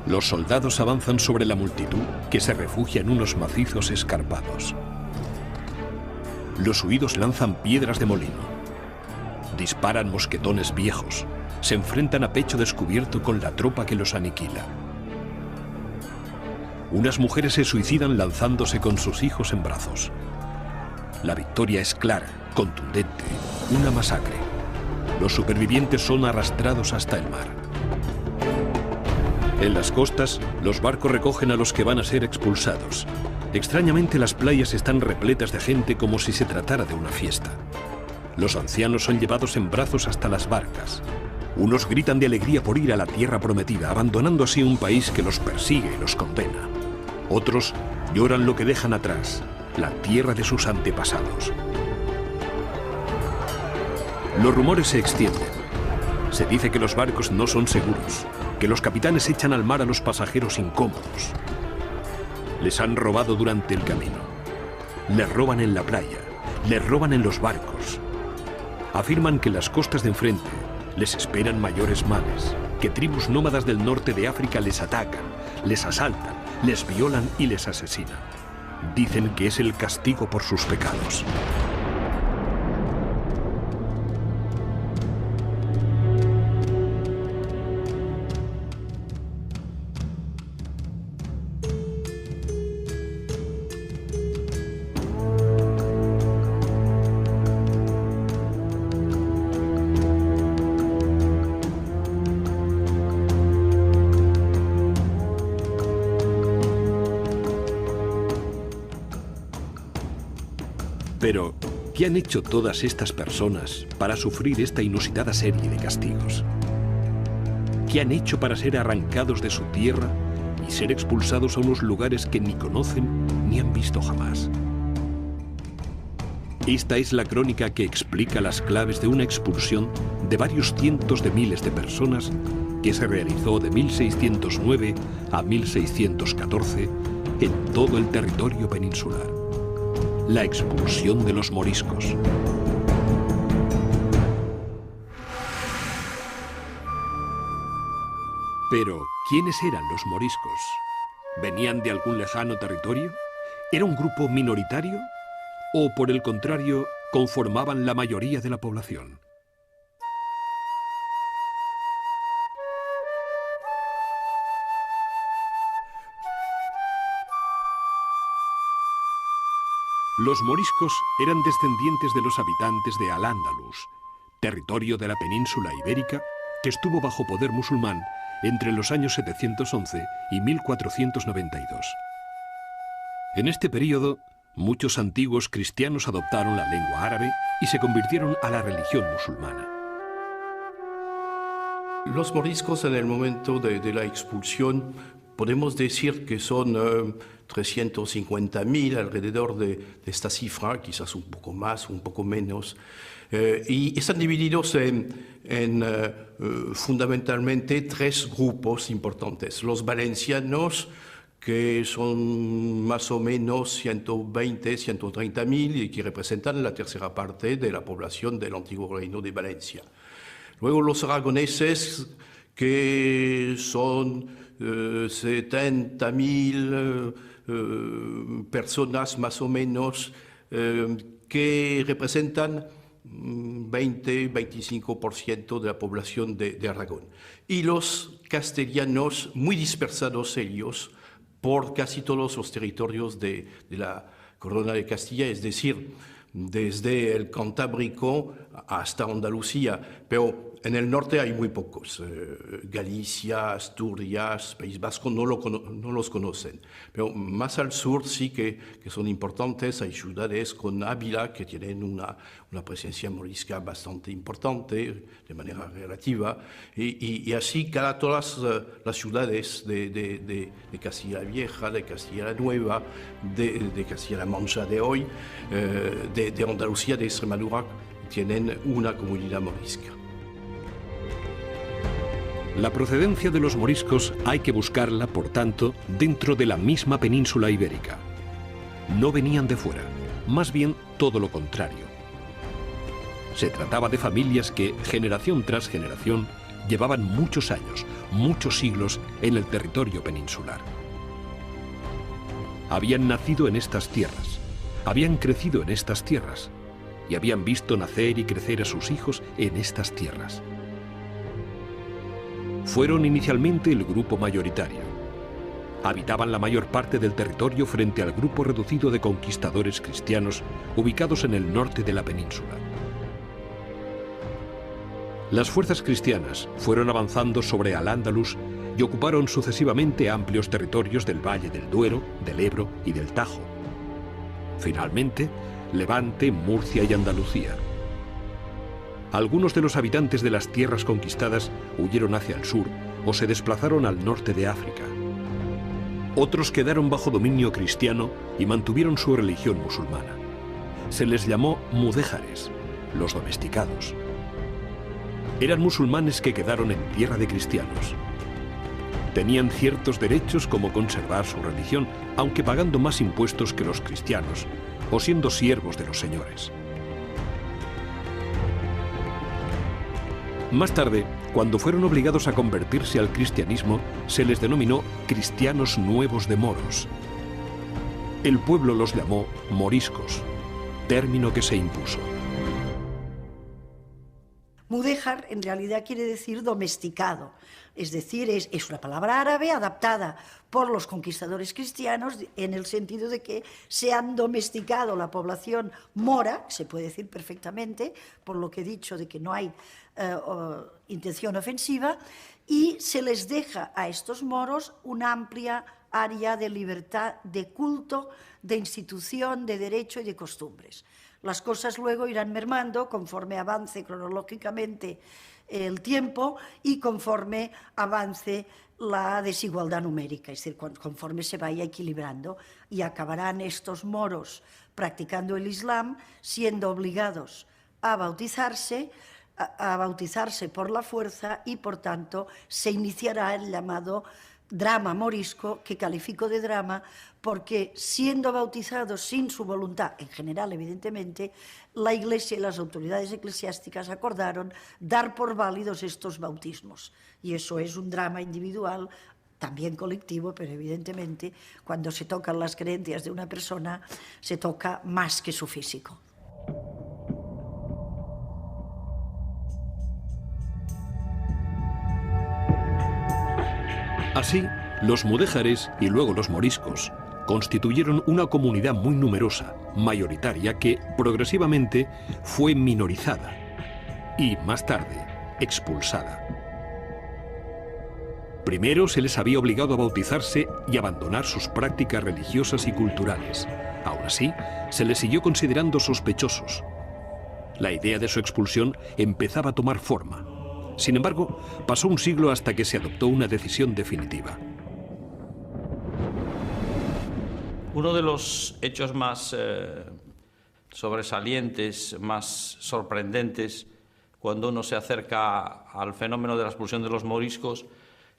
Los soldados avanzan sobre la multitud que se refugia en unos macizos escarpados. Los huidos lanzan piedras de molino. Disparan mosquetones viejos. Se enfrentan a pecho descubierto con la tropa que los aniquila. Unas mujeres se suicidan lanzándose con sus hijos en brazos. La victoria es clara, contundente, una masacre. Los supervivientes son arrastrados hasta el mar. En las costas, los barcos recogen a los que van a ser expulsados. Extrañamente, las playas están repletas de gente como si se tratara de una fiesta. Los ancianos son llevados en brazos hasta las barcas. Unos gritan de alegría por ir a la tierra prometida, abandonando así un país que los persigue y los condena. Otros lloran lo que dejan atrás, la tierra de sus antepasados. Los rumores se extienden. Se dice que los barcos no son seguros, que los capitanes echan al mar a los pasajeros incómodos. Les han robado durante el camino. Les roban en la playa, les roban en los barcos. Afirman que en las costas de enfrente les esperan mayores males, que tribus nómadas del norte de África les atacan, les asaltan, les violan y les asesinan. Dicen que es el castigo por sus pecados. Pero, ¿qué han hecho todas estas personas para sufrir esta inusitada serie de castigos? ¿Qué han hecho para ser arrancados de su tierra y ser expulsados a unos lugares que ni conocen ni han visto jamás? Esta es la crónica que explica las claves de una expulsión de varios cientos de miles de personas que se realizó de 1609 a 1614 en todo el territorio peninsular. La expulsión de los moriscos. Pero, ¿quiénes eran los moriscos? ¿Venían de algún lejano territorio? ¿Era un grupo minoritario? ¿O, por el contrario, conformaban la mayoría de la población? Los moriscos eran descendientes de los habitantes de Al-Ándalus, territorio de la península ibérica que estuvo bajo poder musulmán entre los años 711 y 1492. En este período, muchos antiguos cristianos adoptaron la lengua árabe y se convirtieron a la religión musulmana. Los moriscos en el momento de la expulsión podemos decir que son 350.000 alrededor de esta cifra, quizás un poco más, un poco menos, y están divididos en fundamentalmente tres grupos importantes. Los valencianos, que son más o menos 120, 130.000 y que representan la tercera parte de la población del antiguo reino de Valencia. Luego los aragoneses, que son 70.000 personas más o menos, que representan 20-25% de la población de Aragón. Y los castellanos, muy dispersados ellos, por casi todos los territorios de la Corona de Castilla, es decir, desde el Cantábrico hasta Andalucía, pero en el norte hay muy pocos. Galicia, Asturias, País Vasco no los conocen, pero más al sur sí que son importantes. Hay ciudades con Ávila que tienen una presencia morisca bastante importante de manera relativa, y así todas las ciudades de Castilla la Vieja, de Castilla la Nueva, de Castilla la Mancha de hoy, de Andalucía, de Extremadura, tienen una comunidad morisca. La procedencia de los moriscos hay que buscarla, por tanto, dentro de la misma península ibérica. No venían de fuera, más bien todo lo contrario. Se trataba de familias que, generación tras generación, llevaban muchos años, muchos siglos en el territorio peninsular. Habían nacido en estas tierras, habían crecido en estas tierras y habían visto nacer y crecer a sus hijos en estas tierras. Fueron inicialmente el grupo mayoritario. Habitaban la mayor parte del territorio frente al grupo reducido de conquistadores cristianos ubicados en el norte de la península. Las fuerzas cristianas fueron avanzando sobre Al-Ándalus y ocuparon sucesivamente amplios territorios del Valle del Duero, del Ebro y del Tajo. Finalmente, Levante, Murcia y Andalucía. Algunos de los habitantes de las tierras conquistadas huyeron hacia el sur o se desplazaron al norte de África. Otros quedaron bajo dominio cristiano y mantuvieron su religión musulmana. Se les llamó mudéjares, los domesticados. Eran musulmanes que quedaron en tierra de cristianos. Tenían ciertos derechos como conservar su religión, aunque pagando más impuestos que los cristianos, o siendo siervos de los señores. Más tarde, cuando fueron obligados a convertirse al cristianismo, se les denominó cristianos nuevos de moros. El pueblo los llamó moriscos, término que se impuso. Mudéjar en realidad quiere decir domesticado, es decir, es una palabra árabe adaptada por los conquistadores cristianos en el sentido de que se han domesticado la población mora, se puede decir perfectamente, por lo que he dicho de que no hay intención ofensiva, y se les deja a estos moros una amplia área de libertad de culto, de institución, de derecho y de costumbres. Las cosas luego irán mermando conforme avance cronológicamente el tiempo y conforme avance la desigualdad numérica, es decir, conforme se vaya equilibrando, y acabarán estos moros practicando el Islam siendo obligados a bautizarse por la fuerza, y por tanto se iniciará el llamado drama morisco, que califico de drama porque, siendo bautizados sin su voluntad, en general evidentemente, la Iglesia y las autoridades eclesiásticas acordaron dar por válidos estos bautismos, y eso es un drama individual, también colectivo, pero evidentemente cuando se tocan las creencias de una persona se toca más que su físico. Así, los mudéjares y luego los moriscos constituyeron una comunidad muy numerosa, mayoritaria, que progresivamente fue minorizada y, más tarde, expulsada. Primero se les había obligado a bautizarse y abandonar sus prácticas religiosas y culturales. Aún así, se les siguió considerando sospechosos. La idea de su expulsión empezaba a tomar forma. Sin embargo, pasó un siglo hasta que se adoptó una decisión definitiva. Uno de los hechos más sobresalientes, más sorprendentes, cuando uno se acerca al fenómeno de la expulsión de los moriscos,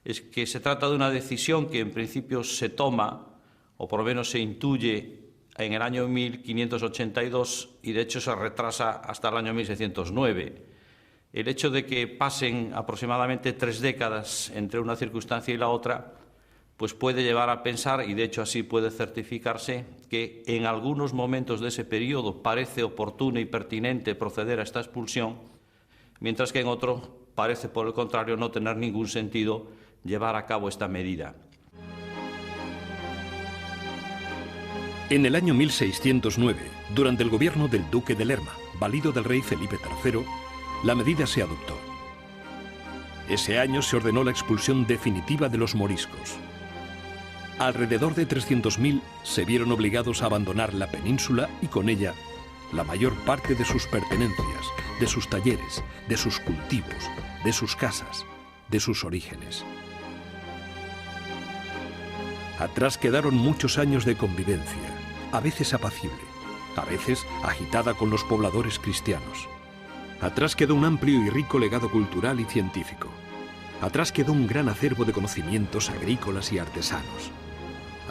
es que se trata de una decisión que en principio se toma, o por lo menos se intuye, en el año 1582, y de hecho se retrasa hasta el año 1609. El hecho de que pasen aproximadamente 3 décadas entre una circunstancia y la otra, pues puede llevar a pensar, y de hecho así puede certificarse, que en algunos momentos de ese periodo parece oportuno y pertinente proceder a esta expulsión, mientras que en otro parece, por el contrario, no tener ningún sentido llevar a cabo esta medida. En el año 1609, durante el gobierno del duque de Lerma, valido del rey Felipe III, la medida se adoptó. Ese año se ordenó la expulsión definitiva de los moriscos. Alrededor de 300.000 se vieron obligados a abandonar la península y con ella la mayor parte de sus pertenencias, de sus talleres, de sus cultivos, de sus casas, de sus orígenes. Atrás quedaron muchos años de convivencia, a veces apacible, a veces agitada con los pobladores cristianos. Atrás quedó un amplio y rico legado cultural y científico. Atrás quedó un gran acervo de conocimientos agrícolas y artesanos.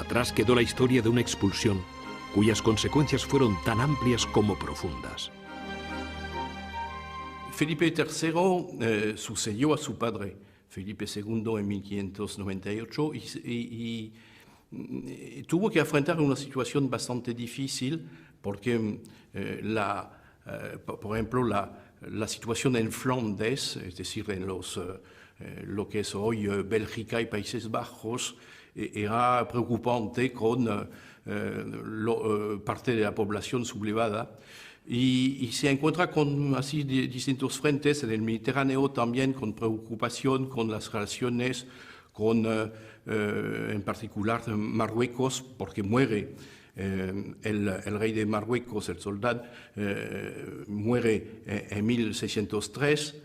Atrás quedó la historia de una expulsión cuyas consecuencias fueron tan amplias como profundas. Felipe III sucedió a su padre Felipe II en 1598 y tuvo que afrontar una situación bastante difícil porque, por ejemplo, la situación en Flandes, es decir, en lo que es hoy Bélgica y Países Bajos, era preocupante con parte de la población sublevada. Y se encuentra con así distintos frentes en el Mediterráneo también, con preocupación con las relaciones con, en particular, Marruecos, porque muere el rey de Marruecos, el soldado, muere en 1603.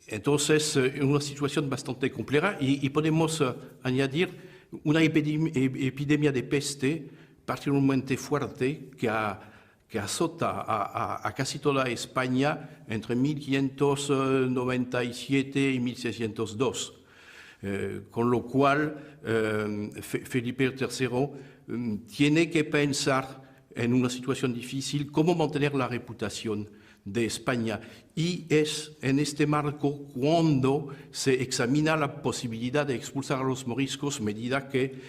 Entonces, una situación bastante compleja y podemos añadir una epidemia de peste particularmente fuerte que azota a casi toda España entre 1597 y 1602. Con lo cual, Felipe III tiene que pensar en una situación difícil cómo mantener la reputación de España. Y es en este marco cuando se examina la posibilidad de expulsar a los moriscos, medida que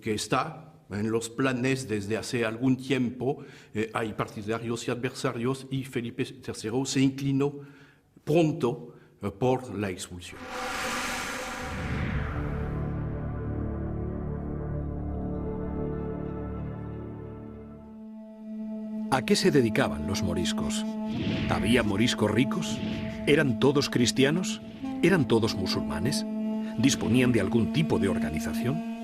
está en los planes desde hace algún tiempo. Hay partidarios y adversarios y Felipe III se inclinó pronto por la expulsión. ¿A qué se dedicaban los moriscos? ¿Había moriscos ricos? ¿Eran todos cristianos? ¿Eran todos musulmanes? ¿Disponían de algún tipo de organización?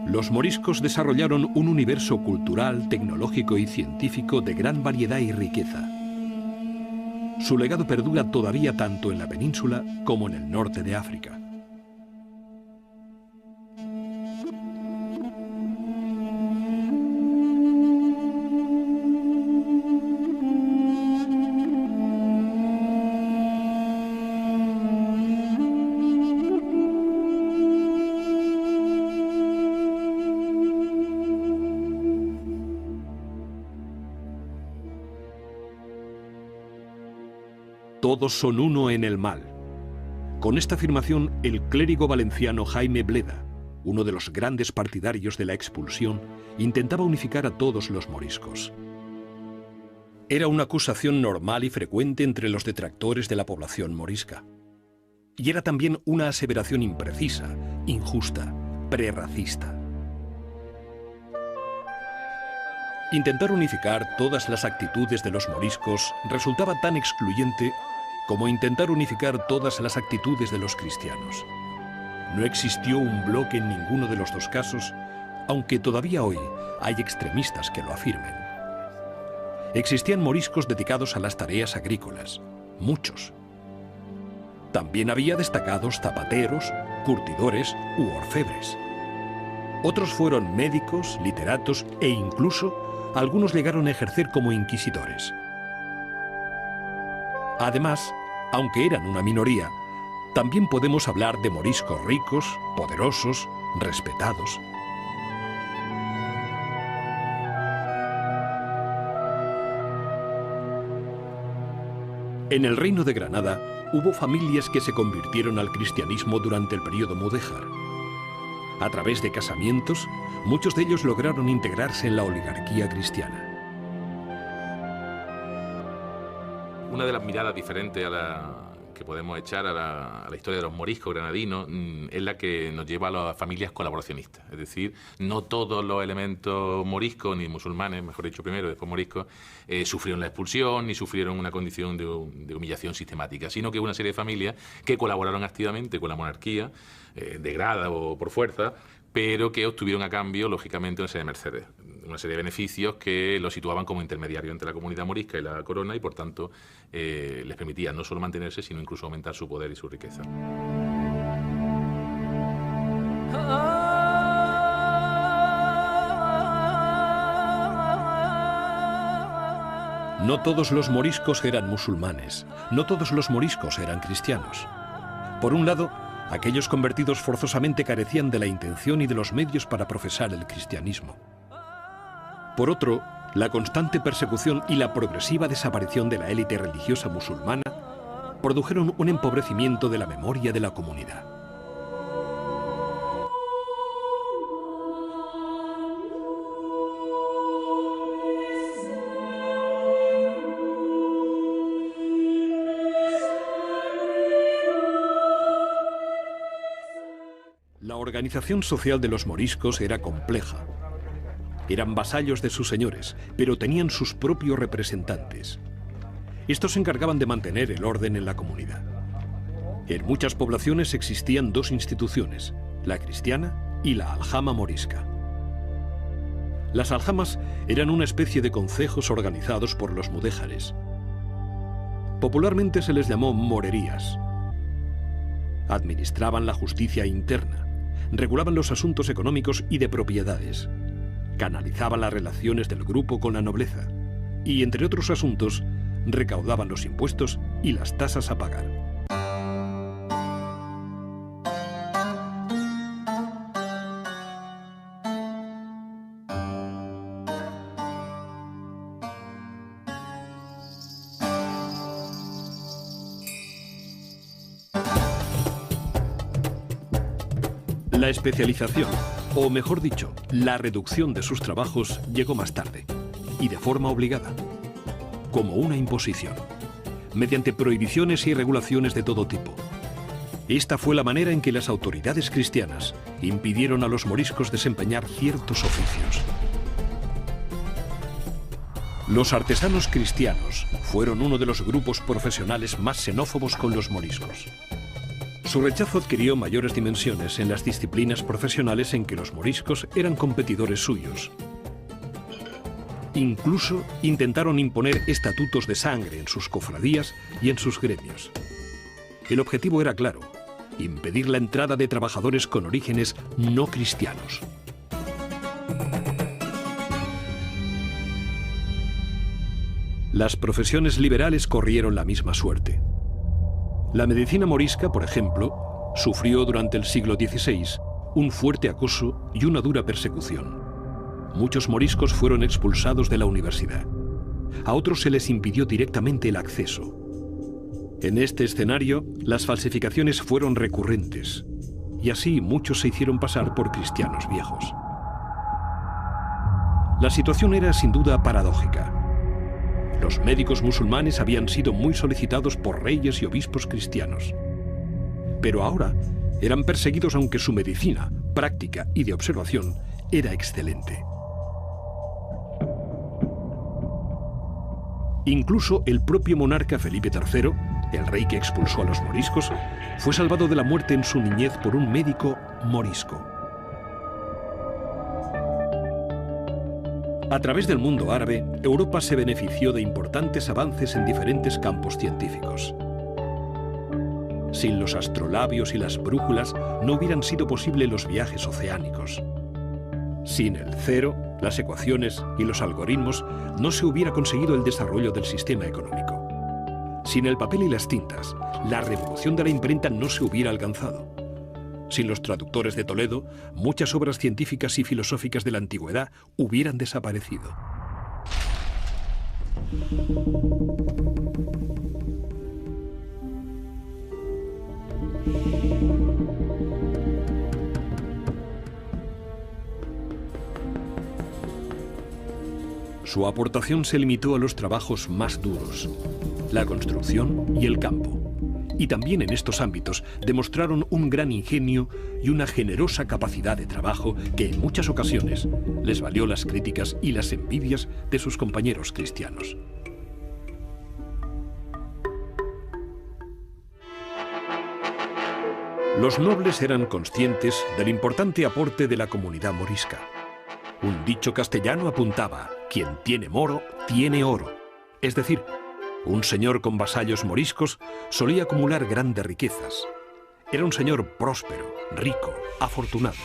Los moriscos desarrollaron un universo cultural, tecnológico y científico de gran variedad y riqueza. Su legado perdura todavía tanto en la península como en el norte de África. Todos son uno en el mal. Con esta afirmación, el clérigo valenciano Jaime Bleda, uno de los grandes partidarios de la expulsión, intentaba unificar a todos los moriscos. Era una acusación normal y frecuente entre los detractores de la población morisca. Y era también una aseveración imprecisa, injusta, prerracista. Intentar unificar todas las actitudes de los moriscos resultaba tan excluyente como intentar unificar todas las actitudes de los cristianos. No existió un bloque en ninguno de los dos casos, aunque todavía hoy hay extremistas que lo afirmen. Existían moriscos dedicados a las tareas agrícolas, muchos. También había destacados zapateros, curtidores u orfebres. Otros fueron médicos, literatos e incluso algunos llegaron a ejercer como inquisidores. Además, aunque eran una minoría, también podemos hablar de moriscos ricos, poderosos, respetados. En el Reino de Granada hubo familias que se convirtieron al cristianismo durante el período mudéjar. A través de casamientos, muchos de ellos lograron integrarse en la oligarquía cristiana. Una de las miradas diferentes que podemos echar a la historia de los moriscos granadinos es la que nos lleva a las familias colaboracionistas. Es decir, no todos los elementos moriscos, ni musulmanes, mejor dicho primero, después moriscos, sufrieron la expulsión ni sufrieron una condición de humillación sistemática, sino que una serie de familias que colaboraron activamente con la monarquía, de grada o por fuerza, pero que obtuvieron a cambio, lógicamente, una serie de mercedes, una serie de beneficios que los situaban como intermediarios entre la comunidad morisca y la corona y, por tanto, les permitía no solo mantenerse, sino incluso aumentar su poder y su riqueza. No todos los moriscos eran musulmanes, no todos los moriscos eran cristianos. Por un lado, aquellos convertidos forzosamente carecían de la intención y de los medios para profesar el cristianismo. Por otro, la constante persecución y la progresiva desaparición de la élite religiosa musulmana produjeron un empobrecimiento de la memoria de la comunidad. La organización social de los moriscos era compleja. Eran vasallos de sus señores, pero tenían sus propios representantes. Estos se encargaban de mantener el orden en la comunidad. En muchas poblaciones existían dos instituciones, la cristiana y la aljama morisca. Las aljamas eran una especie de concejos organizados por los mudéjares. Popularmente se les llamó morerías. Administraban la justicia interna, regulaban los asuntos económicos y de propiedades, canalizaban las relaciones del grupo con la nobleza y, entre otros asuntos, recaudaban los impuestos y las tasas a pagar. La especialización, o mejor dicho, la reducción de sus trabajos llegó más tarde, y de forma obligada, como una imposición, mediante prohibiciones y regulaciones de todo tipo. Esta fue la manera en que las autoridades cristianas impidieron a los moriscos desempeñar ciertos oficios. Los artesanos cristianos fueron uno de los grupos profesionales más xenófobos con los moriscos. Su rechazo adquirió mayores dimensiones en las disciplinas profesionales en que los moriscos eran competidores suyos. Incluso intentaron imponer estatutos de sangre en sus cofradías y en sus gremios. El objetivo era claro: impedir la entrada de trabajadores con orígenes no cristianos. Las profesiones liberales corrieron la misma suerte. La medicina morisca, por ejemplo, sufrió durante el siglo XVI un fuerte acoso y una dura persecución. Muchos moriscos fueron expulsados de la universidad. A otros se les impidió directamente el acceso. En este escenario, las falsificaciones fueron recurrentes, y así muchos se hicieron pasar por cristianos viejos. La situación era sin duda paradójica. Los médicos musulmanes habían sido muy solicitados por reyes y obispos cristianos. Pero ahora eran perseguidos aunque su medicina, práctica y de observación era excelente. Incluso el propio monarca Felipe III, el rey que expulsó a los moriscos, fue salvado de la muerte en su niñez por un médico morisco. A través del mundo árabe, Europa se benefició de importantes avances en diferentes campos científicos. Sin los astrolabios y las brújulas no hubieran sido posibles los viajes oceánicos. Sin el cero, las ecuaciones y los algoritmos no se hubiera conseguido el desarrollo del sistema económico. Sin el papel y las tintas, la revolución de la imprenta no se hubiera alcanzado. Sin los traductores de Toledo, muchas obras científicas y filosóficas de la antigüedad hubieran desaparecido. Su aportación se limitó a los trabajos más duros, la construcción y el campo. Y también en estos ámbitos demostraron un gran ingenio y una generosa capacidad de trabajo que en muchas ocasiones les valió las críticas y las envidias de sus compañeros cristianos. Los nobles eran conscientes del importante aporte de la comunidad morisca. Un dicho castellano apuntaba: quien tiene moro, tiene oro. Es decir, un señor con vasallos moriscos solía acumular grandes riquezas. Era un señor próspero, rico, afortunado.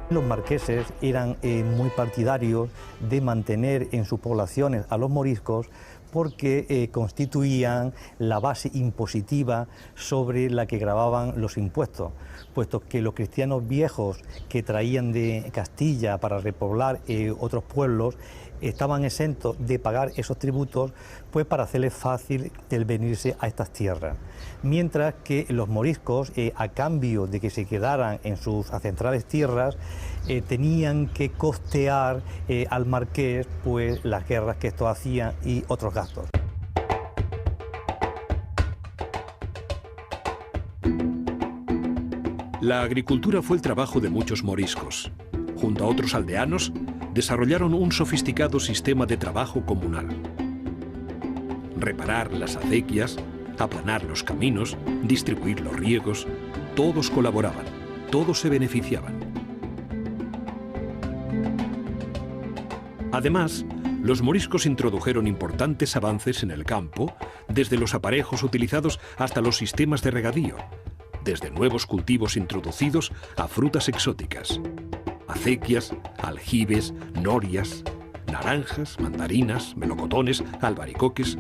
Los marqueses eran muy partidarios de mantener en sus poblaciones a los moriscos porque constituían la base impositiva sobre la que gravaban los impuestos, puesto que los cristianos viejos que traían de Castilla para repoblar otros pueblos estaban exentos de pagar esos tributos, pues para hacerles fácil el venirse a estas tierras. Mientras que los moriscos, a cambio de que se quedaran en sus ancestrales tierras, tenían que costear al marqués pues las guerras que estos hacían y otros gastos. La agricultura fue el trabajo de muchos moriscos. Junto a otros aldeanos, desarrollaron un sofisticado sistema de trabajo comunal. Reparar las acequias, aplanar los caminos, distribuir los riegos, todos colaboraban, todos se beneficiaban. Además, los moriscos introdujeron importantes avances en el campo, desde los aparejos utilizados hasta los sistemas de regadío, desde nuevos cultivos introducidos a frutas exóticas. Acequias, aljibes, norias, naranjas, mandarinas, melocotones, albaricoques.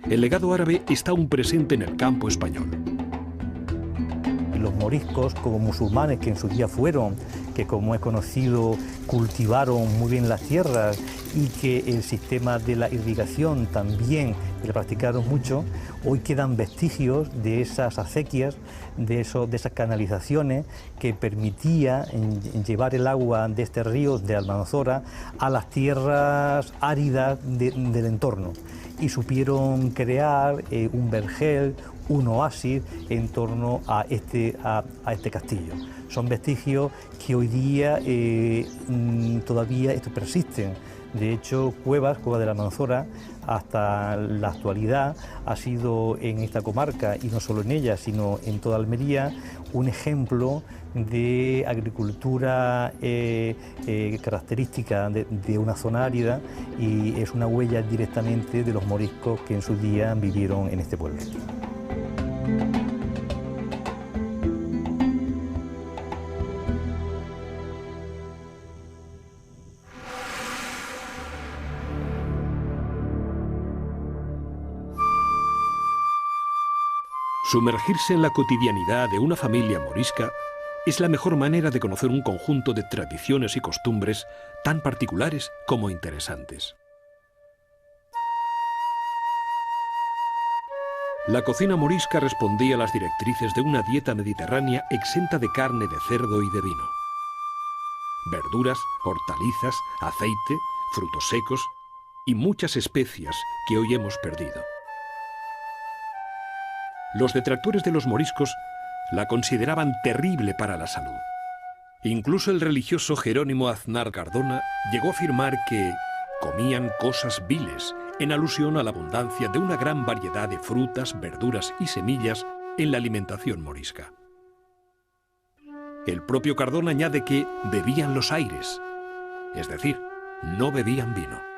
El legado árabe está aún presente en el campo español. Los moriscos, como musulmanes que en su día fueron, que como es conocido cultivaron muy bien las tierras y que el sistema de la irrigación también le practicaron mucho, hoy quedan vestigios de esas acequias, de esas canalizaciones que permitía llevar el agua de este río de Almanzora a las tierras áridas del entorno, y supieron crear un vergel, un oasis en torno a este castillo. Son vestigios que hoy día todavía persisten. De hecho, Cueva de la Almanzora, hasta la actualidad, ha sido en esta comarca, y no solo en ella, sino en toda Almería, un ejemplo de agricultura característica de una zona árida, y es una huella directamente de los moriscos que en su día vivieron en este pueblo. Sumergirse en la cotidianidad de una familia morisca es la mejor manera de conocer un conjunto de tradiciones y costumbres tan particulares como interesantes. La cocina morisca respondía a las directrices de una dieta mediterránea exenta de carne de cerdo y de vino. Verduras, hortalizas, aceite, frutos secos y muchas especias que hoy hemos perdido. Los detractores de los moriscos la consideraban terrible para la salud. Incluso el religioso Jerónimo Aznar Cardona llegó a afirmar que comían cosas viles, en alusión a la abundancia de una gran variedad de frutas, verduras y semillas en la alimentación morisca. El propio Cardona añade que bebían los aires, es decir, no bebían vino.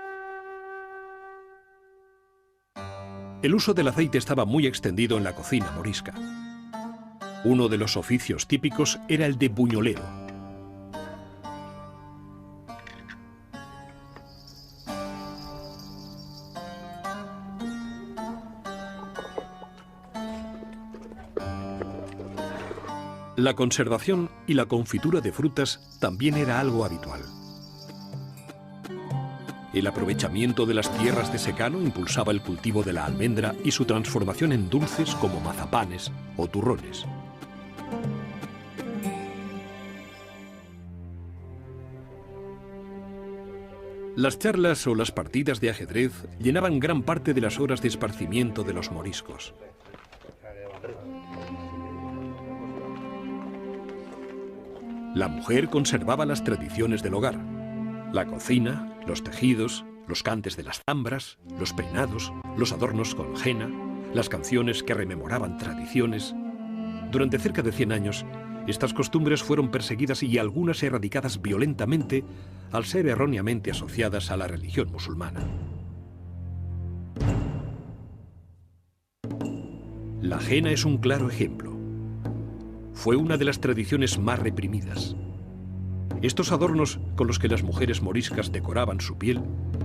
El uso del aceite estaba muy extendido en la cocina morisca. Uno de los oficios típicos era el de buñolero. La conservación y la confitura de frutas también era algo habitual. El aprovechamiento de las tierras de secano impulsaba el cultivo de la almendra y su transformación en dulces como mazapanes o turrones. Las charlas o las partidas de ajedrez llenaban gran parte de las horas de esparcimiento de los moriscos. La mujer conservaba las tradiciones del hogar. La cocina, los tejidos, los cantes de las zambras, los peinados, los adornos con henna, las canciones que rememoraban tradiciones. Durante cerca de 100 años, estas costumbres fueron perseguidas y algunas erradicadas violentamente al ser erróneamente asociadas a la religión musulmana. La henna es un claro ejemplo. Fue una de las tradiciones más reprimidas. Estos adornos con los que las mujeres moriscas decoraban su piel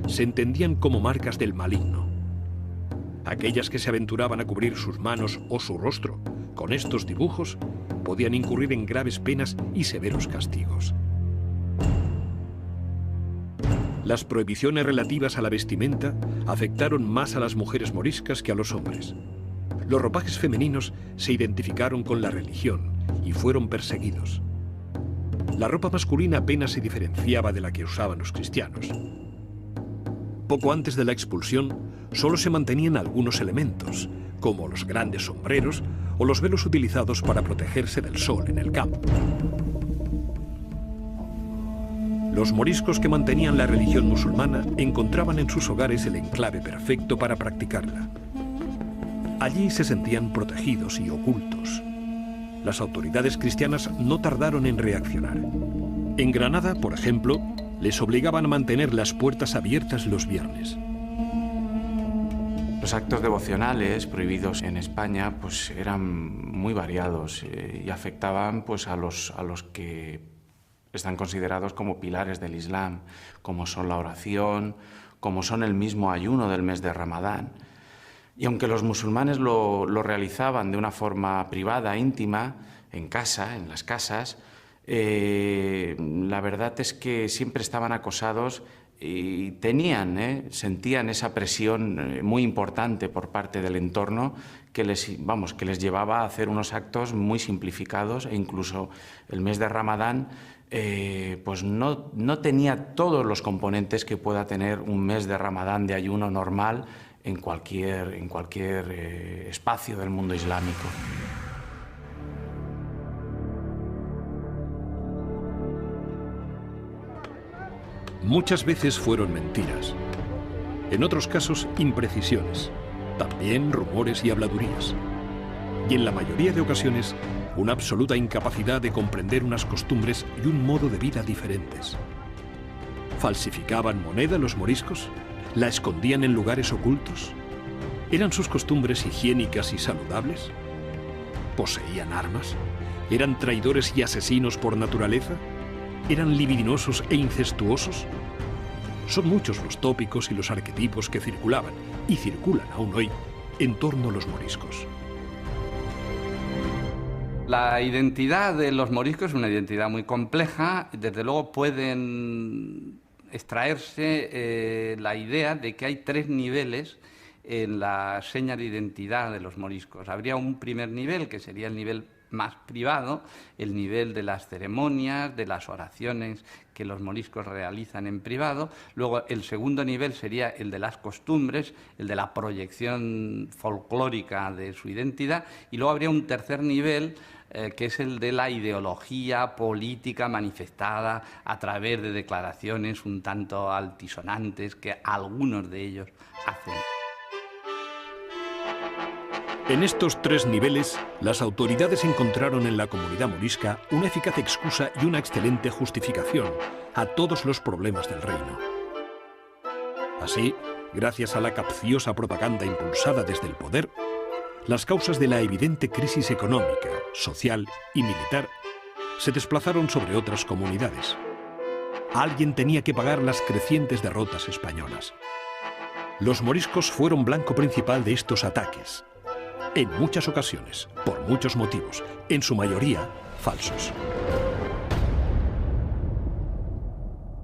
se entendían como marcas del maligno. Aquellas que se aventuraban a cubrir sus manos o su rostro con estos dibujos podían incurrir en graves penas y severos castigos. Las prohibiciones relativas a la vestimenta afectaron más a las mujeres moriscas que a los hombres. Los ropajes femeninos se identificaron con la religión y fueron perseguidos. La ropa masculina apenas se diferenciaba de la que usaban los cristianos. Poco antes de la expulsión, solo se mantenían algunos elementos, como los grandes sombreros o los velos utilizados para protegerse del sol en el campo. Los moriscos que mantenían la religión musulmana encontraban en sus hogares el enclave perfecto para practicarla. Allí se sentían protegidos y ocultos. Las autoridades cristianas no tardaron en reaccionar. En Granada, por ejemplo, les obligaban a mantener las puertas abiertas los viernes. Los actos devocionales prohibidos en España pues, eran muy variados y afectaban pues, a los que están considerados como pilares del Islam, como son la oración, como son el mismo ayuno del mes de Ramadán. Y aunque los musulmanes lo realizaban de una forma privada, íntima, en casa, en las casas, la verdad es que siempre estaban acosados y sentían esa presión muy importante por parte del entorno que les llevaba a hacer unos actos muy simplificados, e incluso el mes de Ramadán pues no tenía todos los componentes que pueda tener un mes de Ramadán de ayuno normal en cualquier espacio del mundo islámico. Muchas veces fueron mentiras. En otros casos, imprecisiones. También rumores y habladurías. Y en la mayoría de ocasiones, una absoluta incapacidad de comprender unas costumbres y un modo de vida diferentes. ¿Falsificaban moneda los moriscos? ¿La escondían en lugares ocultos? ¿Eran sus costumbres higiénicas y saludables? ¿Poseían armas? ¿Eran traidores y asesinos por naturaleza? ¿Eran libidinosos e incestuosos? Son muchos los tópicos y los arquetipos que circulaban, y circulan aún hoy, en torno a los moriscos. La identidad de los moriscos es una identidad muy compleja. Desde luego pueden extraerse la idea de que hay tres niveles en la seña de identidad de los moriscos. Habría un primer nivel, que sería el nivel más privado, el nivel de las ceremonias, de las oraciones que los moriscos realizan en privado. Luego el segundo nivel sería el de las costumbres, el de la proyección folclórica de su identidad, y luego habría un tercer nivel que es el de la ideología política manifestada a través de declaraciones un tanto altisonantes que algunos de ellos hacen. En estos tres niveles, las autoridades encontraron en la comunidad morisca una eficaz excusa y una excelente justificación a todos los problemas del reino. Así, gracias a la capciosa propaganda impulsada desde el poder, las causas de la evidente crisis económica, social y militar se desplazaron sobre otras comunidades. Alguien tenía que pagar las crecientes derrotas españolas. Los moriscos fueron blanco principal de estos ataques. En muchas ocasiones, por muchos motivos, en su mayoría falsos.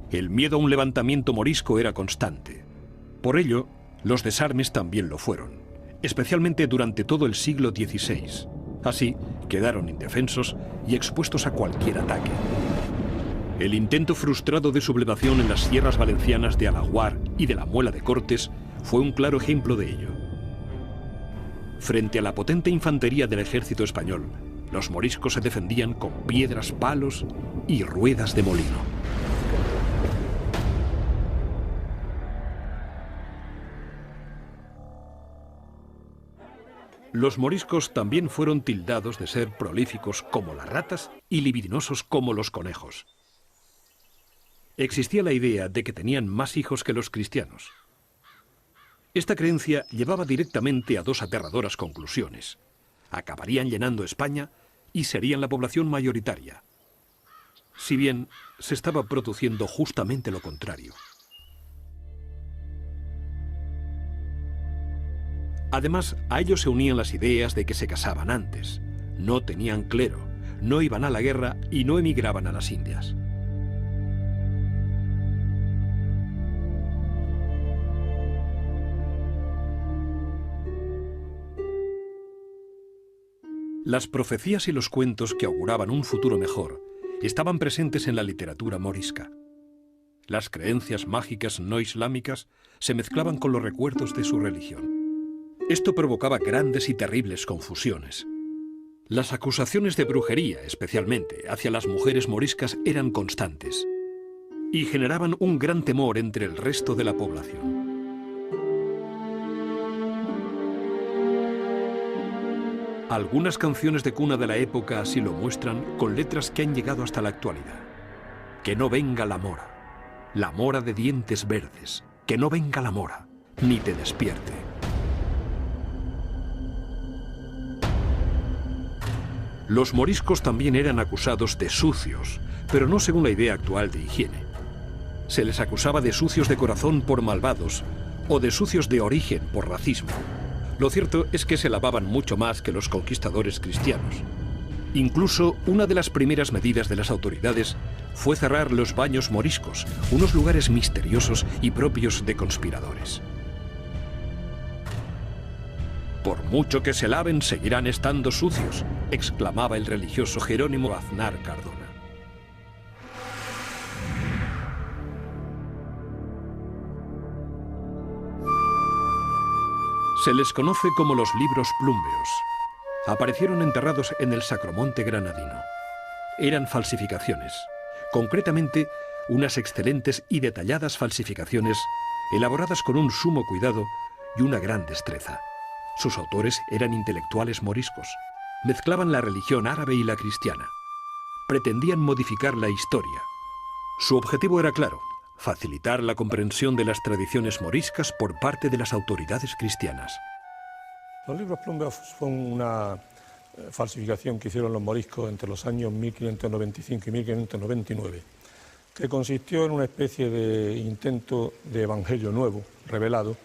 El miedo a un levantamiento morisco era constante. Por ello, los desarmes también lo fueron, especialmente durante todo el siglo XVI. Así, quedaron indefensos y expuestos a cualquier ataque. El intento frustrado de sublevación en las sierras valencianas de Alaguar y de la Muela de Cortes fue un claro ejemplo de ello. Frente a la potente infantería del ejército español, los moriscos se defendían con piedras, palos y ruedas de molino. Los moriscos también fueron tildados de ser prolíficos como las ratas y libidinosos como los conejos. Existía la idea de que tenían más hijos que los cristianos. Esta creencia llevaba directamente a dos aterradoras conclusiones. Acabarían llenando España y serían la población mayoritaria. Si bien se estaba produciendo justamente lo contrario. Además, a ello se unían las ideas de que se casaban antes, no tenían clero, no iban a la guerra y no emigraban a las Indias. Las profecías y los cuentos que auguraban un futuro mejor estaban presentes en la literatura morisca. Las creencias mágicas no islámicas se mezclaban con los recuerdos de su religión. Esto provocaba grandes y terribles confusiones. Las acusaciones de brujería, especialmente hacia las mujeres moriscas, eran constantes y generaban un gran temor entre el resto de la población. Algunas canciones de cuna de la época así lo muestran, con letras que han llegado hasta la actualidad. Que no venga la mora de dientes verdes, que no venga la mora, ni te despierte. Los moriscos también eran acusados de sucios, pero no según la idea actual de higiene. Se les acusaba de sucios de corazón por malvados, o de sucios de origen por racismo. Lo cierto es que se lavaban mucho más que los conquistadores cristianos. Incluso una de las primeras medidas de las autoridades fue cerrar los baños moriscos, unos lugares misteriosos y propios de conspiradores. Por mucho que se laven, seguirán estando sucios, exclamaba el religioso Jerónimo Aznar Cardona. Se les conoce como los libros plúmbeos. Aparecieron enterrados en el Sacromonte granadino. Eran falsificaciones, concretamente unas excelentes y detalladas falsificaciones elaboradas con un sumo cuidado y una gran destreza. Sus autores eran intelectuales moriscos. Mezclaban la religión árabe y la cristiana. Pretendían modificar la historia. Su objetivo era claro: facilitar la comprensión de las tradiciones moriscas por parte de las autoridades cristianas. Los libros plúmbeos fueron una falsificación que hicieron los moriscos entre los años 1595 y 1599, que consistió en una especie de intento de evangelio nuevo, revelado,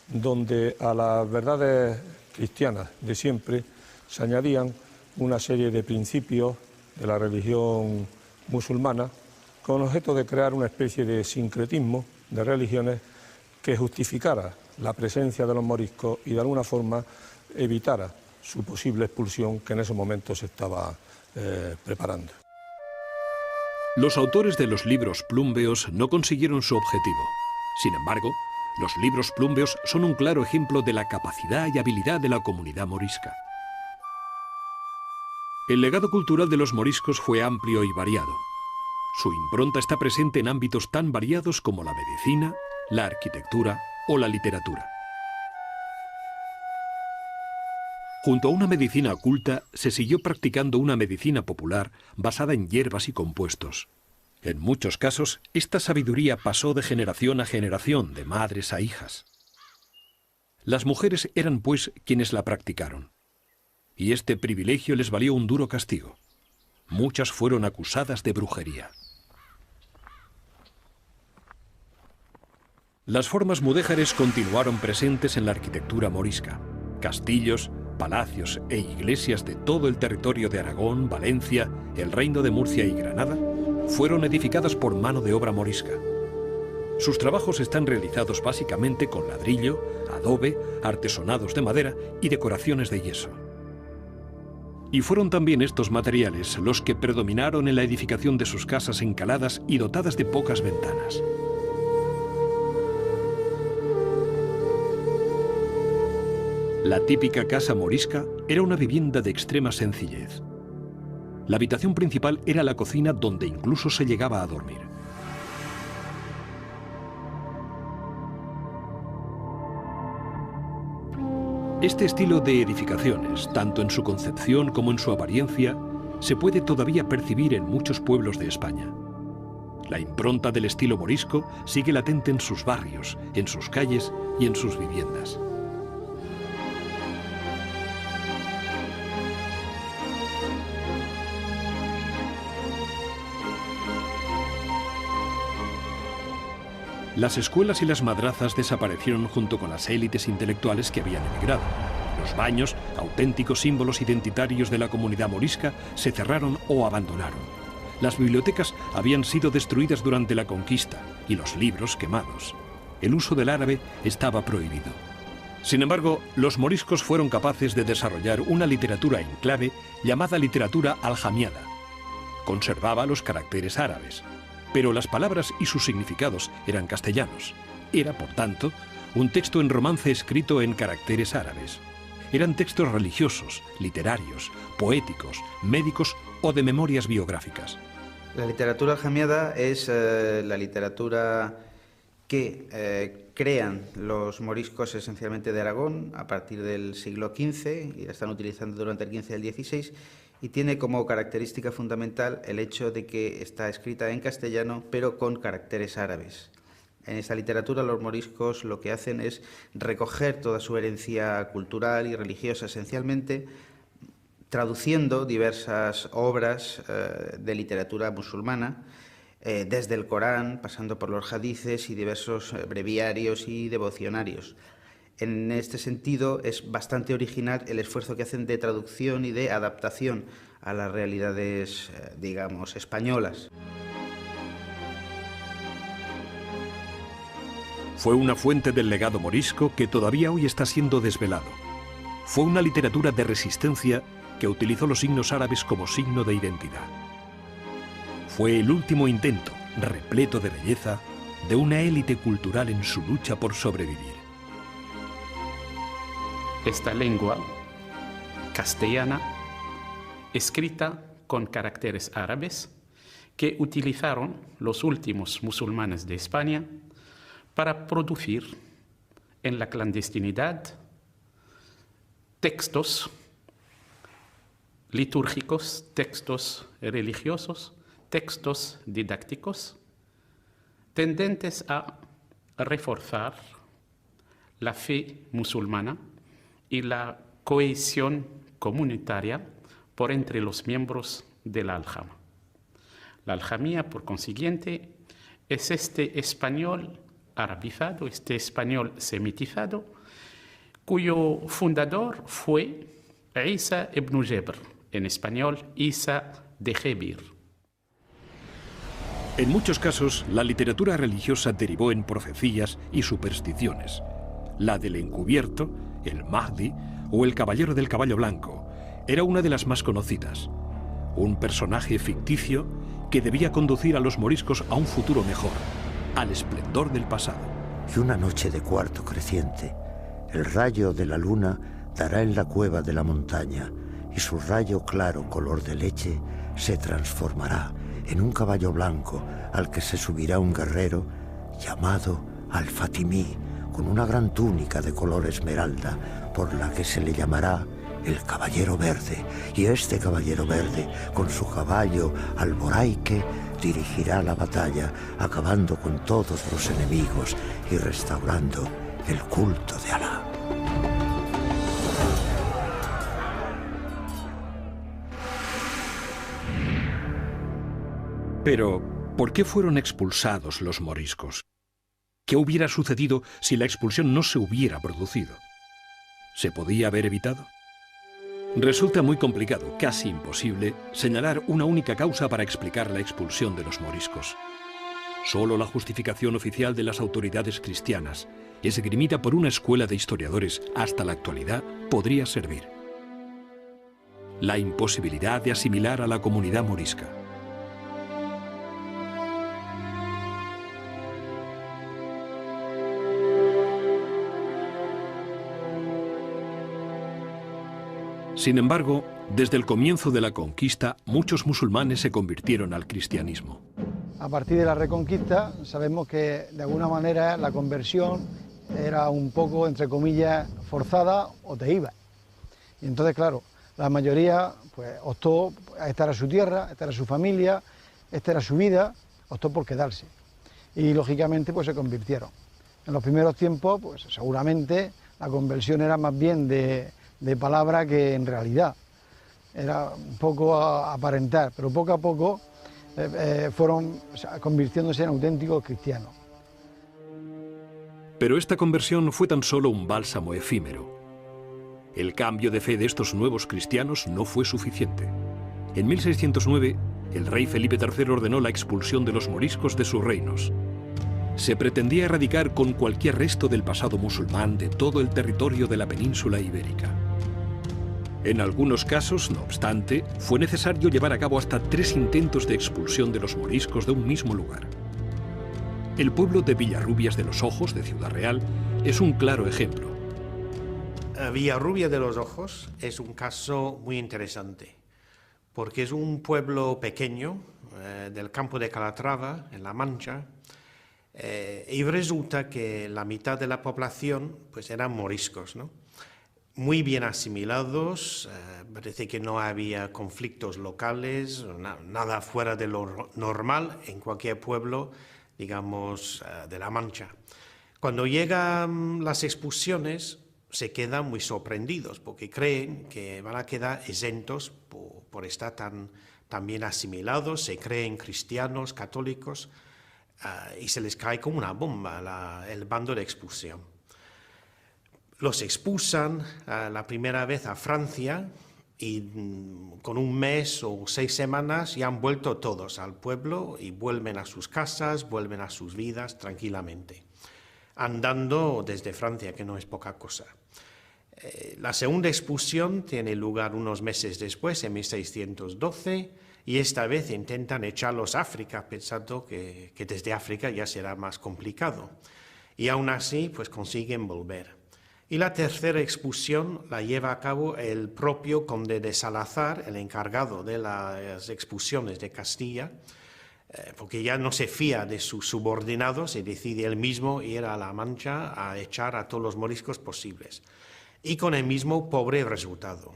donde a las verdades cristianas de siempre se añadían una serie de principios de la religión musulmana, con objeto de crear una especie de sincretismo de religiones que justificara la presencia de los moriscos y de alguna forma evitara su posible expulsión que en ese momento se estaba preparando. Los autores de los libros plúmbeos no consiguieron su objetivo. Sin embargo, los libros plúmbeos son un claro ejemplo de la capacidad y habilidad de la comunidad morisca. El legado cultural de los moriscos fue amplio y variado. Su impronta está presente en ámbitos tan variados como la medicina, la arquitectura o la literatura. Junto a una medicina oculta, se siguió practicando una medicina popular basada en hierbas y compuestos. En muchos casos, esta sabiduría pasó de generación a generación, de madres a hijas. Las mujeres eran, pues, quienes la practicaron. Y este privilegio les valió un duro castigo. Muchas fueron acusadas de brujería. Las formas mudéjares continuaron presentes en la arquitectura morisca. Castillos, palacios e iglesias de todo el territorio de Aragón, Valencia, el Reino de Murcia y Granada fueron edificadas por mano de obra morisca. Sus trabajos están realizados básicamente con ladrillo, adobe, artesonados de madera y decoraciones de yeso. Y fueron también estos materiales los que predominaron en la edificación de sus casas encaladas y dotadas de pocas ventanas. La típica casa morisca era una vivienda de extrema sencillez. La habitación principal era la cocina, donde incluso se llegaba a dormir. Este estilo de edificaciones, tanto en su concepción como en su apariencia, se puede todavía percibir en muchos pueblos de España. La impronta del estilo morisco sigue latente en sus barrios, en sus calles y en sus viviendas. Las escuelas y las madrazas desaparecieron junto con las élites intelectuales que habían emigrado. Los baños, auténticos símbolos identitarios de la comunidad morisca, se cerraron o abandonaron. Las bibliotecas habían sido destruidas durante la conquista y los libros quemados. El uso del árabe estaba prohibido. Sin embargo, los moriscos fueron capaces de desarrollar una literatura en clave llamada literatura aljamiada. Conservaba los caracteres árabes, pero las palabras y sus significados eran castellanos. Era, por tanto, un texto en romance escrito en caracteres árabes. Eran textos religiosos, literarios, poéticos, médicos o de memorias biográficas. La literatura aljamiada es la literatura que crean los moriscos esencialmente de Aragón a partir del siglo XV y la están utilizando durante el XV y el XVI, y tiene como característica fundamental el hecho de que está escrita en castellano pero con caracteres árabes. En esta literatura los moriscos lo que hacen es recoger toda su herencia cultural y religiosa esencialmente, traduciendo diversas obras de literatura musulmana, desde el Corán, pasando por los hadices y diversos breviarios y devocionarios. En este sentido, es bastante original el esfuerzo que hacen de traducción y de adaptación a las realidades, digamos, españolas. Fue una fuente del legado morisco que todavía hoy está siendo desvelado. Fue una literatura de resistencia que utilizó los signos árabes como signo de identidad. Fue el último intento, repleto de belleza, de una élite cultural en su lucha por sobrevivir. Esta lengua castellana, escrita con caracteres árabes, que utilizaron los últimos musulmanes de España para producir en la clandestinidad textos litúrgicos, textos religiosos, textos didácticos, tendentes a reforzar la fe musulmana y la cohesión comunitaria por entre los miembros de la aljama. La aljamía, por consiguiente, es este español arabizado, este español semitizado, cuyo fundador fue Isa ibn Jebr, en español Isa de Jebir. En muchos casos, la literatura religiosa derivó en profecías y supersticiones. La del encubierto, el Mahdi o el caballero del caballo blanco era una de las más conocidas. Un personaje ficticio que debía conducir a los moriscos a un futuro mejor, al esplendor del pasado. Y una noche de cuarto creciente, el rayo de la luna dará en la cueva de la montaña y su rayo claro color de leche se transformará en un caballo blanco al que se subirá un guerrero llamado Al-Fatimí, con una gran túnica de color esmeralda, por la que se le llamará el Caballero Verde, y este Caballero Verde, con su caballo Alboraique, dirigirá la batalla, acabando con todos los enemigos y restaurando el culto de Alá. Pero, ¿por qué fueron expulsados los moriscos? ¿Qué hubiera sucedido si la expulsión no se hubiera producido? ¿Se podía haber evitado? Resulta muy complicado, casi imposible, señalar una única causa para explicar la expulsión de los moriscos. Solo la justificación oficial de las autoridades cristianas, esgrimida por una escuela de historiadores hasta la actualidad, podría servir. La imposibilidad de asimilar a la comunidad morisca. Sin embargo, desde el comienzo de la conquista, muchos musulmanes se convirtieron al cristianismo. A partir de la Reconquista sabemos que de alguna manera la conversión era un poco, entre comillas, forzada o te iba. Y entonces, claro, la mayoría pues, optó, esta era su tierra, esta era su familia, esta era su vida, optó por quedarse. Y lógicamente pues se convirtieron. En los primeros tiempos, pues seguramente la conversión era más bien de palabra que en realidad. Era un poco aparentar, pero poco a poco fueron convirtiéndose en auténticos cristianos. Pero esta conversión fue tan solo un bálsamo efímero. El cambio de fe de estos nuevos cristianos no fue suficiente. En 1609, el rey Felipe III ordenó la expulsión de los moriscos de sus reinos. Se pretendía erradicar con cualquier resto del pasado musulmán de todo el territorio de la península ibérica. En algunos casos, no obstante, fue necesario llevar a cabo hasta 3 intentos de expulsión de los moriscos de un mismo lugar. El pueblo de Villarrubias de los Ojos, de Ciudad Real, es un claro ejemplo. Villarrubias de los Ojos es un caso muy interesante, porque es un pueblo pequeño del campo de Calatrava, en La Mancha, y resulta que la mitad de la población pues eran moriscos, ¿no? Muy bien asimilados, parece que no había conflictos locales, nada fuera de lo normal en cualquier pueblo, digamos, de La Mancha. Cuando llegan las expulsiones, se quedan muy sorprendidos porque creen que van a quedar exentos por estar tan bien asimilados, se creen cristianos, católicos, y se les cae como una bomba el bando de expulsión. Los expulsan la primera vez a Francia y con un mes o 6 semanas ya han vuelto todos al pueblo y vuelven a sus casas, vuelven a sus vidas tranquilamente, andando desde Francia, que no es poca cosa. La segunda expulsión tiene lugar unos meses después, en 1612, y esta vez intentan echarlos a África, pensando que desde África ya será más complicado. Y aún así, pues consiguen volver. Y la tercera expulsión la lleva a cabo el propio conde de Salazar, el encargado de las expulsiones de Castilla, porque ya no se fía de sus subordinados y decide él mismo ir a La Mancha a echar a todos los moriscos posibles. Y con el mismo pobre resultado.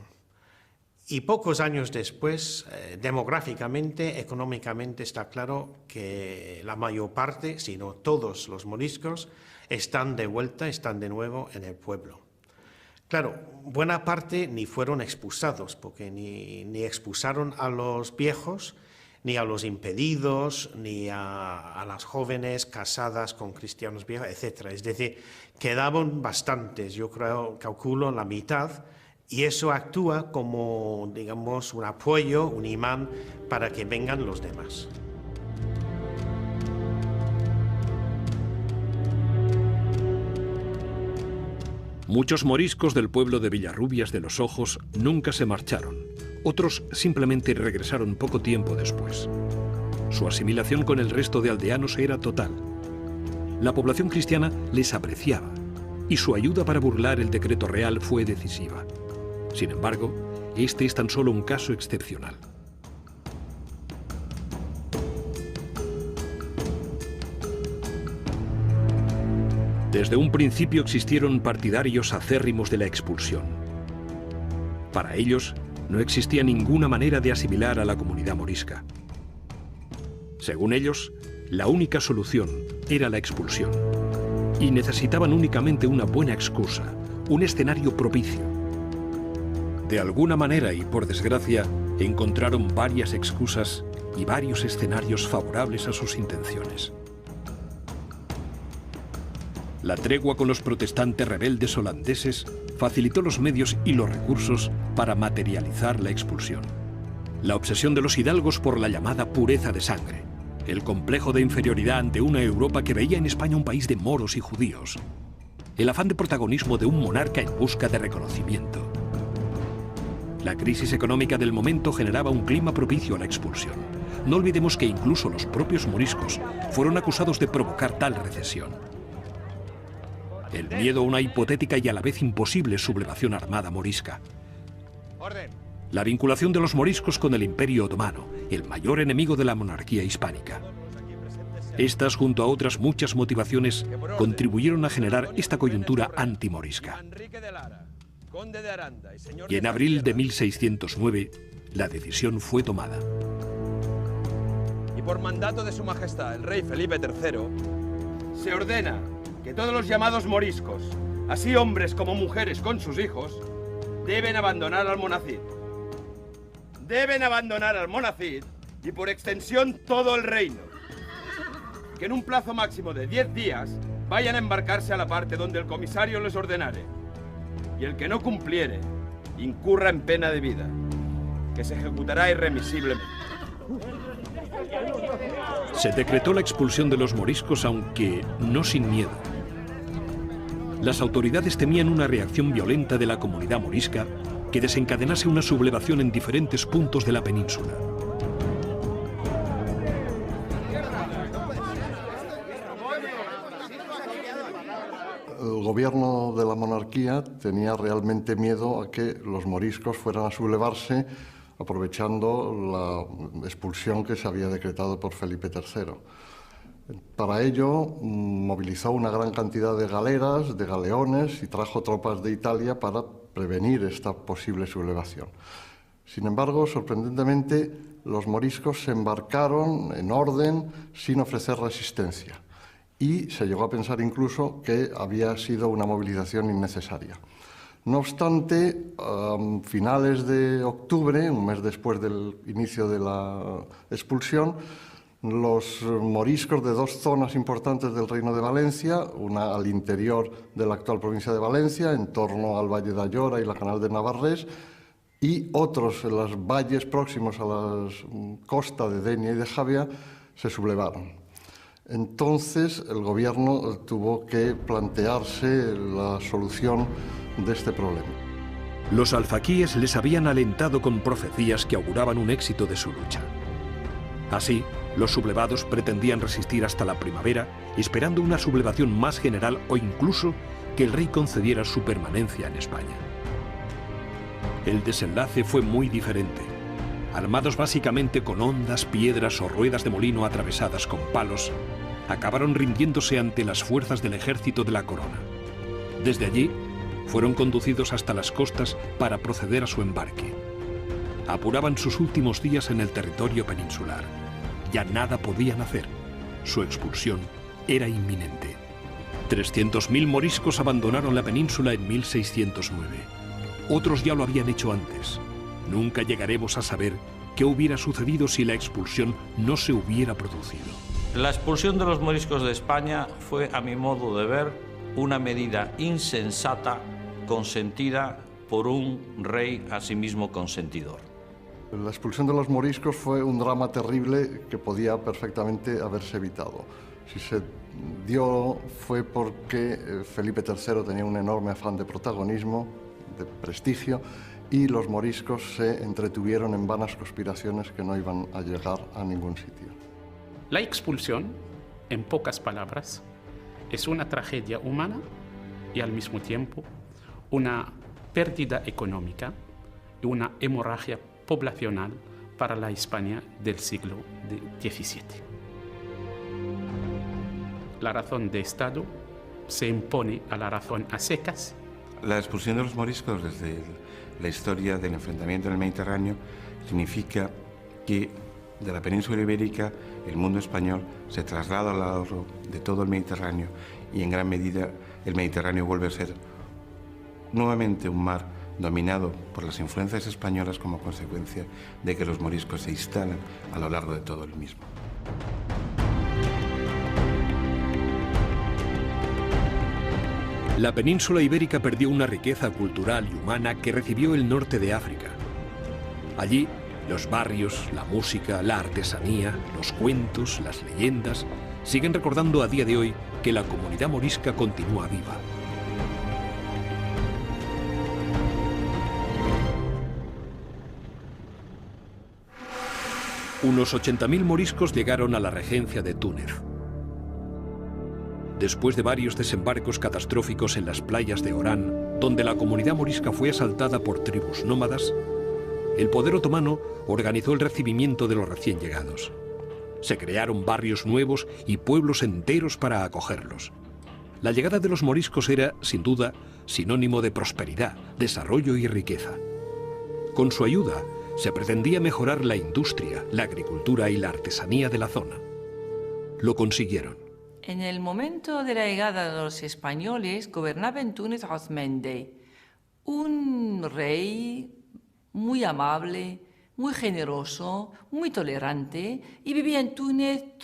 Y pocos años después, demográficamente, económicamente, está claro que la mayor parte, si no todos los moriscos, están de vuelta, están de nuevo en el pueblo. Claro, buena parte ni fueron expulsados, porque ni expulsaron a los viejos, ni a los impedidos, ni a las jóvenes casadas con cristianos viejos, etc. Es decir, quedaban bastantes, yo calculo la mitad, y eso actúa como, digamos, un apoyo, un imán para que vengan los demás. Muchos moriscos del pueblo de Villarrubias de los Ojos nunca se marcharon. Otros simplemente regresaron poco tiempo después. Su asimilación con el resto de aldeanos era total. La población cristiana les apreciaba y su ayuda para burlar el decreto real fue decisiva. Sin embargo, este es tan solo un caso excepcional. Desde un principio existieron partidarios acérrimos de la expulsión. Para ellos, no existía ninguna manera de asimilar a la comunidad morisca. Según ellos, la única solución era la expulsión. Y necesitaban únicamente una buena excusa, un escenario propicio. De alguna manera y por desgracia, encontraron varias excusas y varios escenarios favorables a sus intenciones. La tregua con los protestantes rebeldes holandeses facilitó los medios y los recursos para materializar la expulsión. La obsesión de los hidalgos por la llamada pureza de sangre, el complejo de inferioridad ante una Europa que veía en España un país de moros y judíos, el afán de protagonismo de un monarca en busca de reconocimiento. La crisis económica del momento generaba un clima propicio a la expulsión. No olvidemos que incluso los propios moriscos fueron acusados de provocar tal recesión. El miedo a una hipotética y a la vez imposible sublevación armada morisca. La vinculación de los moriscos con el Imperio Otomano, el mayor enemigo de la monarquía hispánica. Estas, junto a otras muchas motivaciones, contribuyeron a generar esta coyuntura antimorisca. Y en abril de 1609, la decisión fue tomada. Y por mandato de Su Majestad el Rey Felipe III, se ordena que todos los llamados moriscos, así hombres como mujeres con sus hijos, deben abandonar Almonacid. Deben abandonar Almonacid y por extensión todo el reino. Que en un plazo máximo de 10 días vayan a embarcarse a la parte donde el comisario les ordenare, y el que no cumpliere, incurra en pena de vida, que se ejecutará irremisiblemente. Se decretó la expulsión de los moriscos, aunque no sin miedo. Las autoridades temían una reacción violenta de la comunidad morisca que desencadenase una sublevación en diferentes puntos de la península. El gobierno de la monarquía tenía realmente miedo a que los moriscos fueran a sublevarse aprovechando la expulsión que se había decretado por Felipe III. Para ello movilizó una gran cantidad de galeras, de galeones y trajo tropas de Italia para prevenir esta posible sublevación. Sin embargo, sorprendentemente, los moriscos se embarcaron en orden sin ofrecer resistencia y se llegó a pensar incluso que había sido una movilización innecesaria. No obstante, a finales de octubre, un mes después del inicio de la expulsión, los moriscos de dos zonas importantes del Reino de Valencia, una al interior de la actual provincia de Valencia, en torno al Valle de Ayora y la Canal de Navarrés, y otros en los valles próximos a la costa de Denia y de Javia, se sublevaron. Entonces el gobierno tuvo que plantearse la solución de este problema. Los alfaquíes les habían alentado con profecías que auguraban un éxito de su lucha. Así, los sublevados pretendían resistir hasta la primavera, esperando una sublevación más general o incluso que el rey concediera su permanencia en España. El desenlace fue muy diferente. Armados básicamente con hondas, piedras o ruedas de molino atravesadas con palos, acabaron rindiéndose ante las fuerzas del ejército de la corona. Desde allí, fueron conducidos hasta las costas para proceder a su embarque. Apuraban sus últimos días en el territorio peninsular. Ya nada podían hacer. Su expulsión era inminente. 300.000 moriscos abandonaron la península en 1609. Otros ya lo habían hecho antes. Nunca llegaremos a saber qué hubiera sucedido si la expulsión no se hubiera producido. La expulsión de los moriscos de España fue, a mi modo de ver, una medida insensata consentida por un rey asimismo consentidor. La expulsión de los moriscos fue un drama terrible que podía perfectamente haberse evitado. Si se dio fue porque Felipe III tenía un enorme afán de protagonismo, de prestigio, y los moriscos se entretuvieron en vanas conspiraciones que no iban a llegar a ningún sitio. La expulsión, en pocas palabras, es una tragedia humana y al mismo tiempo una pérdida económica y una hemorragia poblacional para la España del siglo XVII. La razón de Estado se impone a la razón a secas. La expulsión de los moriscos desde la historia del enfrentamiento en el Mediterráneo significa que de la península ibérica el mundo español se traslada al lado de todo el Mediterráneo y en gran medida el Mediterráneo vuelve a ser nuevamente un mar dominado por las influencias españolas como consecuencia de que los moriscos se instalan a lo largo de todo el mismo. La península ibérica perdió una riqueza cultural y humana que recibió el norte de África. Allí, los barrios, la música, la artesanía, los cuentos, las leyendas, siguen recordando a día de hoy que la comunidad morisca continúa viva. Unos 80.000 moriscos llegaron a la regencia de Túnez. Después de varios desembarcos catastróficos en las playas de Orán, donde la comunidad morisca fue asaltada por tribus nómadas, el poder otomano organizó el recibimiento de los recién llegados. Se crearon barrios nuevos y pueblos enteros para acogerlos. La llegada de los moriscos era, sin duda, sinónimo de prosperidad, desarrollo y riqueza. Con su ayuda, se pretendía mejorar la industria, la agricultura y la artesanía de la zona. Lo consiguieron. En el momento de la llegada de los españoles, gobernaba en Túnez Osmende, un rey muy amable, muy generoso, muy tolerante, y vivía en Túnez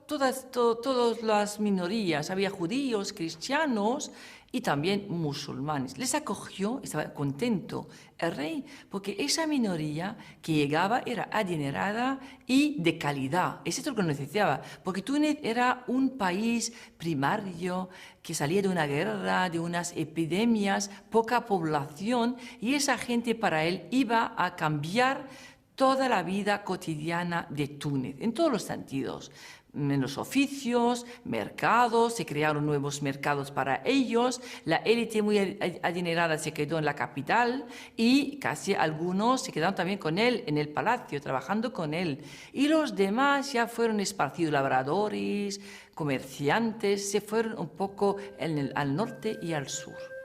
todas las minorías, había judíos, cristianos y también musulmanes. Les acogió, estaba contento el rey, porque esa minoría que llegaba era adinerada y de calidad. Eso es lo que necesitaba, porque Túnez era un país primario que salía de una guerra, de unas epidemias, poca población, y esa gente para él iba a cambiar toda la vida cotidiana de Túnez, en todos los sentidos. En los oficios, mercados, se crearon nuevos mercados para ellos, la élite muy adinerada se quedó en la capital y casi algunos se quedaron también con él en el palacio, trabajando con él. Y los demás ya fueron esparcidos, labradores, comerciantes, se fueron un poco al norte y al sur.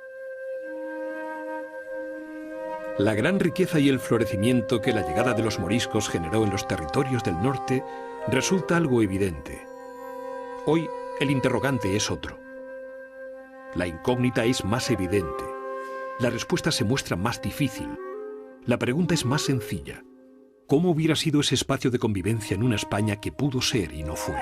La gran riqueza y el florecimiento que la llegada de los moriscos generó en los territorios del norte resulta algo evidente. Hoy el interrogante es otro. La incógnita es más evidente. La respuesta se muestra más difícil. La pregunta es más sencilla. ¿Cómo hubiera sido ese espacio de convivencia en una España que pudo ser y no fue?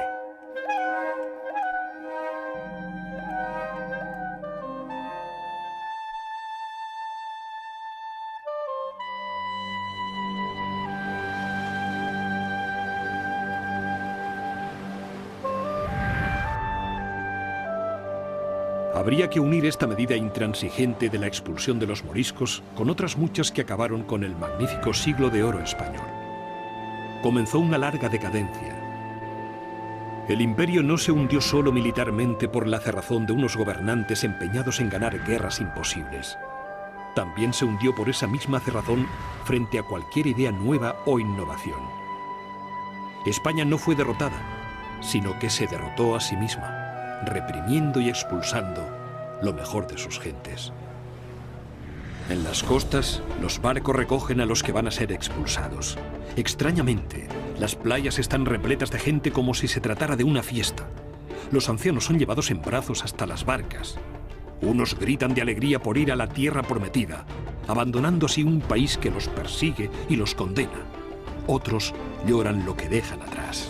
Habría que unir esta medida intransigente de la expulsión de los moriscos con otras muchas que acabaron con el magnífico siglo de oro español. Comenzó una larga decadencia. El imperio no se hundió solo militarmente por la cerrazón de unos gobernantes empeñados en ganar guerras imposibles. También se hundió por esa misma cerrazón frente a cualquier idea nueva o innovación. España no fue derrotada, sino que se derrotó a sí misma, reprimiendo y expulsando lo mejor de sus gentes. En las costas, los barcos recogen a los que van a ser expulsados. Extrañamente, las playas están repletas de gente como si se tratara de una fiesta. Los ancianos son llevados en brazos hasta las barcas. Unos gritan de alegría por ir a la tierra prometida, abandonando así un país que los persigue y los condena. Otros lloran lo que dejan atrás.